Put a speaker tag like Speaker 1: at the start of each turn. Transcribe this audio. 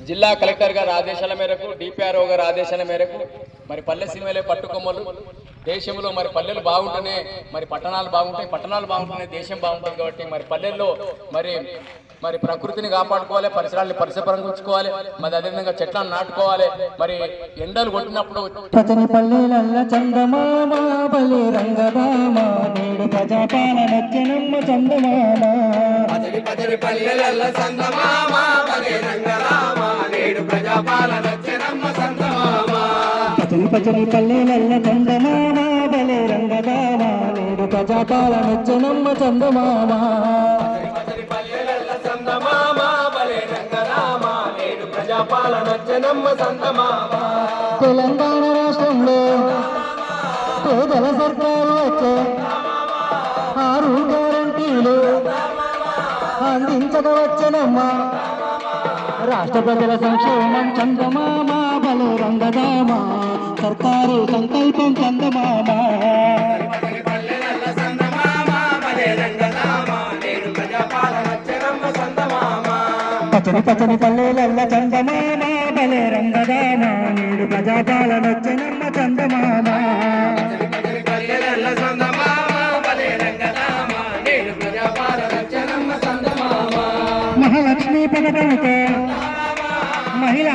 Speaker 1: జిల్లా కలెక్టర్ గారి ఆదేశాల మేరకు డిపిఆర్ఓ గారి ఆదేశాల మేరకు మరి పల్లె సీమలే పట్టుకొమ్మలు దేశంలో మరి పల్లెలు బాగుంటేనే మరి పట్టణాలు బాగుంటాయి, పట్టణాలు బాగుంటేనే దేశం బాగుంటుంది. కాబట్టి మరి పల్లెల్లో మరి మరి ప్రకృతిని కాపాడుకోవాలి, పరిసరాలను పరిశుభ్రంగా ఉంచుకోవాలి, మరి అదేవిధంగా చెట్లను నాటుకోవాలి. మరి ఎండలు కొట్టినప్పుడు
Speaker 2: పచ్చని పల్లెలల్ల చందమామ బలి రంగదామ నేడు ప్రజాపాలనొచ్చెనమ్మ చందమామ
Speaker 3: పచ్చని పల్లెలల్ల చందమామ బలి రంగదామ నేడు ప్రజాపాలనొచ్చెనమ్మ చందమామ
Speaker 2: పచ్చని పల్లెలల్ల చందమామ బలి రంగదామ నేడు ప్రజాపాలనొచ్చెనమ్మ చందమామ తెలంగాణ రాష్ట్రంలో పేదల సర్కారు వచ్చే 6 గ్యారంటీలు అందించక వచ్చనమ్మా రాష్ట్ర ప్రజల సంక్షేమం చందమామ బలు రంగదామ సర్కారు సంకల్పం చందమామ పచ్చని పల్లెలల్ల చందమామ బలే రంగదామ నేడు ప్రజాపాలనొచ్చెనమ్మ చందమామ మహాలక్ష్మి పథకంతో మహిళా